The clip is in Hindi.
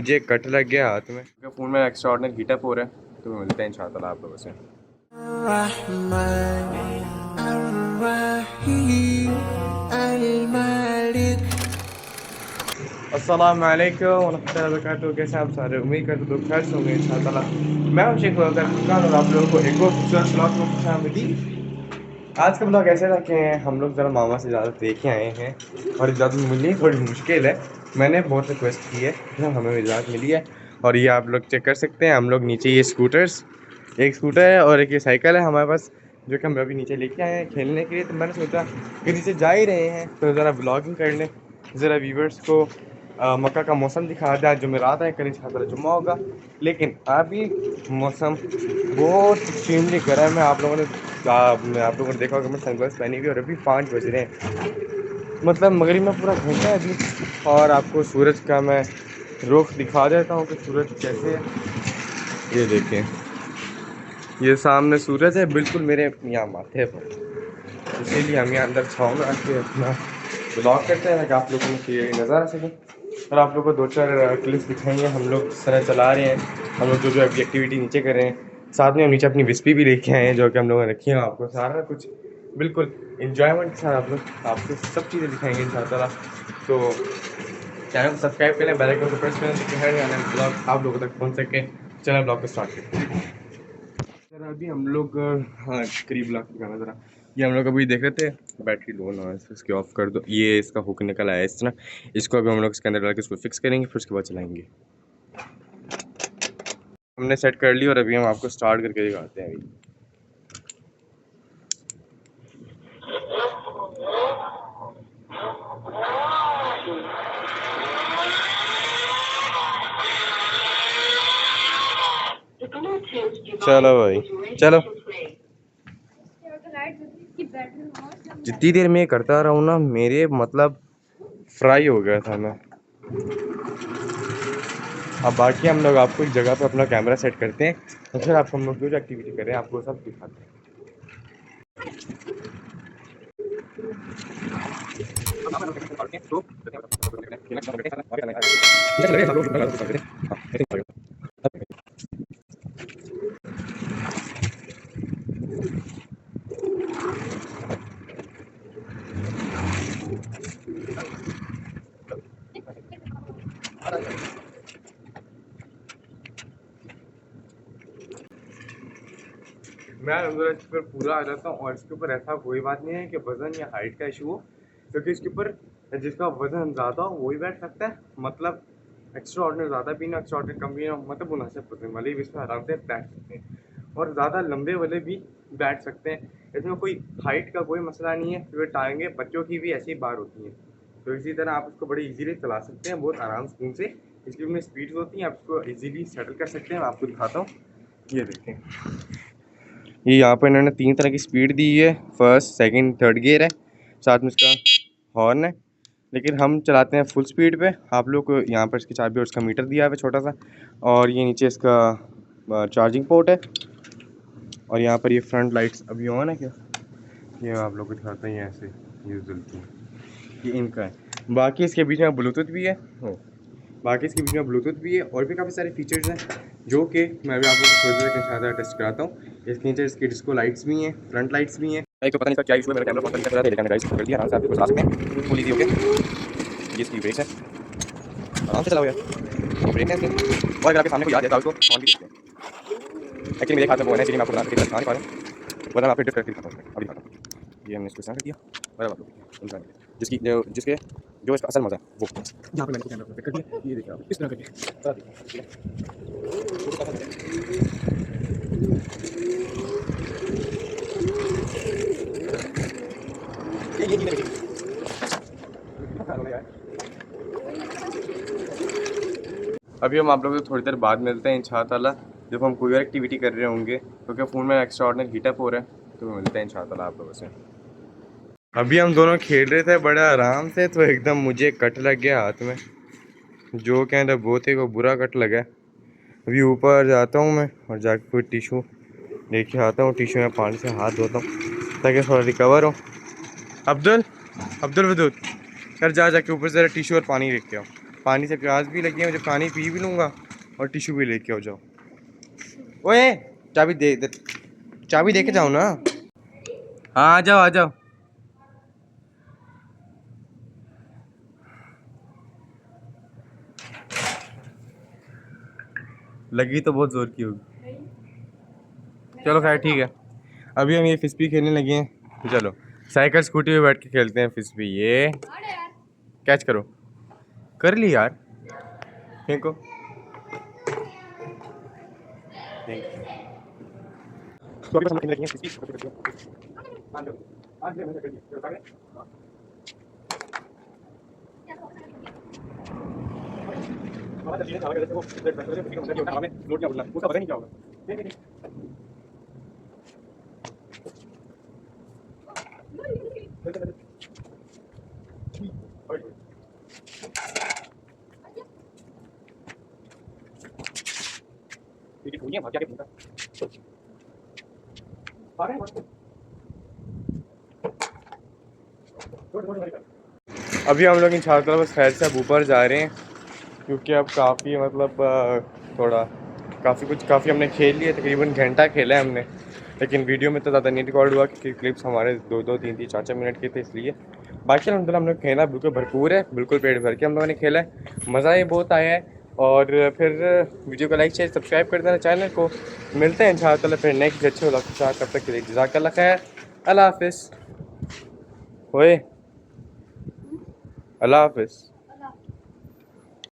मुझे कट लग गया हाथ में। फ़ोन में एक्स्ट्रा ऑर्डिनरी हीटअप हो रहा है, तो मिलते हैं इंशाअल्लाह आप लोगों से। अस्सलाम वालेकुम व रहमतुल्लाहि व बरकातुहू। कैसे आप सारे, उम्मीद करते तो खैर से होंगे इंशाअल्लाह। मैं हूं शेख फुरकान और आप लोगों को एक और खूबसूरत व्लॉग में खुशामदीद। आज का ब्लॉग ऐसे था कि हम लोग ज़रा मामा से इजाज़त लेके आए हैं और इजाज़त मिलनी थोड़ी मुश्किल है। मैंने बहुत रिक्वेस्ट की है, हमें इजाज़त मिली है। और ये आप लोग चेक कर सकते हैं, हम लोग नीचे ये स्कूटर्स, एक स्कूटर है और एक ये साइकिल है हमारे पास, जो कि हम अभी नीचे लेके आए हैं खेलने के लिए। तो मैंने सोचा कि नीचे जा ही रहे हैं तो ज़रा ब्लॉगिंग कर लें, ज़रा व्यूवर्स को मक्का का मौसम दिखा दें। आज जुमेरात है, कल इंशाअल्लाह जुम्मा होगा, लेकिन अभी मौसम बहुत एक्सट्रीमली गर्म है। आप लोगों ने देखा होगा मैं सनग्लास पहनी हुई और अभी 5 बज रहे हैं, मतलब मगरिब में पूरा घंटा है अभी। और आपको सूरज का मैं रुख दिखा देता हूँ कि सूरज कैसे है। ये देखें, ये सामने सूरज है बिल्कुल मेरे यहाँ माथे पर, इसीलिए हम यहाँ अंदर छाँव में आके अपना ब्लॉग करते हैं ताकि आप लोगों को ये नज़र आ सके। और आप लोगों को 2-4 क्लिप्स दिखाएंगे। हम लोग इस तरह चला रहे हैं, हम लोग जो अभी एक्टिविटी नीचे कर रहे हैं। साथ में हम नीचे अपनी विस्पी भी लेके आए हैं, जो कि हम लोगों ने रखी है। आपको सारा कुछ बिल्कुल इंजॉयमेंट के साथ आपको सब चीज़ें दिखाएंगे इंशाअल्लाह। तो चैनल को सब्सक्राइब करें, बेल आइकन को प्रेस करें ताकि हर आने वाला ब्लॉग आप लोगों तक पहुँच सके। चैनल ब्लॉग को स्टार्ट करते हैं। ज़रा अभी हम लोग हाँ करीब ब्लॉग दिखाना ज़रा। ये हम लोग अभी देख रहे थे, बैटरी लो ना है, इसके ऑफ कर दो। ये इसका हुक निकल आया है इस तरह, इसको अभी हम लोग इसके अंदर डाल के इसको फिक्स करेंगे, फिर उसके बाद चलाएंगे। हमने सेट कर ली और अभी हम आपको स्टार्ट करके दिखाते हैं। अभी चलो भाई चलो। जितनी देर में करता रहा हूँ ना, मेरे मतलब फ्राई हो गया था मैं। अब बाकी हम लोग आपको एक जगह पे अपना कैमरा सेट करते हैं और फिर आपको हम लोग जो एक्टिविटी कर रहे हैं आपको सब दिखाते हैं। मैं अंदर इस पर पूरा आ जाता हूँ और इसके ऊपर ऐसा कोई बात नहीं है कि वज़न या हाइट का इशू हो, क्योंकि इसके ऊपर जिसका वज़न ज़्यादा हो वही बैठ सकता है। मतलब एक्स्ट्रा ऑर्डिनरी ज़्यादा भी ना, एक्स्ट्रा ऑर्डिनरी कम भी ना, मतलब मुनासिब वज़न वाले भी इसमें आराम से बैठ सकते हैं और ज़्यादा लंबे वाले भी बैठ सकते हैं। इसमें कोई हाइट का कोई मसला नहीं है, क्योंकि टांगें बच्चों की भी ऐसी बार होती हैं। तो इसी तरह आप इसको बड़ी इजीली चला सकते हैं, बहुत आराम सुकून से। इसकी में स्पीड्स होती हैं, आप इसको इजीली सेटल कर सकते हैं। मैं आपको दिखाता हूँ, ये देखें। ये यहाँ पर इन्होंने 3 तरह की स्पीड दी है, फर्स्ट, सेकंड, थर्ड गियर है, साथ में इसका हॉर्न है। लेकिन हम चलाते हैं फुल स्पीड पे। आप लोग को यहाँ पर इसकी चाबी और इसका मीटर दिया है छोटा सा, और ये नीचे इसका चार्जिंग पोर्ट है। और यहाँ पर ये फ्रंट लाइट्स अभी ऑन है क्या, ये आप लोग को दिखाते हैं ऐसे, ये जलती हैं, ये इनका है। बाकी इसके बीच में ब्लूटूथ भी है, बाकी इसके बीच में ब्लूटूथ भी है और भी काफ़ी सारे फीचर्स हैं, जो कि मैं अभी आप लोगों को थोड़ी देर के साथ टेस्ट कराता हूँ। इसके नीचे इसकी डिस्को लाइट्स भी हैं, फ्रंट लाइट्स भी हैं। एक तो पता नहीं इसका क्या इशू है, मेरा कैमरा फोन कर रहा है, लेकिन गाइस कर दिया आराम से, आप चला सकते हैं फुल ईजी हो गया। ये इसकी ब्रेक है, आराम से चलाओ यार, ब्रेक है इसके। और अगर आपके सामने कोई याद है तो उसको ऑन भी देखते हैं। एक्चुअली मेरे हाथ में वो है, इसलिए मैं आपको बता नहीं पा रहा हूँ, वरना आपको डिस्क करके दिखाता हूँ। अभी दिखाता हूँ, ये हमने इसको स्टार्ट कर दिया और आप लोग जिसकी जिसके जो इसका असल मजा है वो यहाँ पे मैंने कैमरा फिट कर दिया। ये देखिए आप इस तरह करके अभी हम आप लोगों से थोड़ी देर बाद मिलते हैं इंशाअल्लाह, जब हम कोई और एक्टिविटी कर रहे होंगे, क्योंकि फ़ोन में एक्स्ट्रा ऑर्डिनरी हीटअप हो रहा है। तो मिलते हैं इंशाअल्लाह आप लोगों से। अभी हम दोनों खेल रहे थे बड़े आराम से, तो एकदम मुझे कट लग गया हाथ में, जो कह रहे बहुत ही को बुरा कट लगा। अभी ऊपर जाता हूँ मैं और जाके कोई टिशू लेके आता हूँ, टिशू में पानी से हाथ धोता हूँ ताकि थोड़ा रिकवर हो। अब्दुल अब्दुल वदूद यार, जा जाके ऊपर ज़रा टिशू और पानी लेके आओ, पानी से प्यास भी लगी है, मुझे पानी पी भी लूँगा और टिश्यू भी लेके हो जाओ। ओए चाबी दे, चाबी दे के जाओ ना। हाँ आ जाओ आ जाओ। लगी तो बहुत ज़ोर की होगी। चलो खैर ठीक है, अभी हम ये फिस्बी खेलने लगे हैं, तो चलो साइकिल स्कूटी पे बैठ के खेलते हैं फिस्बी। ये कैच करो, कर ली यार, फेंको। अभी हम लोग इन छात्रा बस खैर से अब ऊपर जा रहे हैं, क्योंकि अब काफ़ी मतलब थोड़ा काफ़ी हमने खेल लिया, तकरीबन घंटा खेला है हमने, लेकिन वीडियो में तो ज़्यादा नहीं रिकॉर्ड हुआ क्योंकि क्लिप्स हमारे 2-2, 3-3, 4-4 मिनट के थे, इसलिए। बाकी अलहमदिल्ला हम लोग खेला बिल्कुल भरपूर है, बिल्कुल पेट भर के हम लोगों ने खेला है, मज़ा ये बहुत आया है। और फिर वीडियो को लाइक शेयर सब्सक्राइब कर देना चैनल को। मिलते हैं इंशाअल्लाह फिर नेक्स्ट अच्छे व्लॉग के साथ, तब तक के लिए जज़ाकल्लाह खैर, अल्लाह हाफिज़। ओए अल्लाह हाफिज़।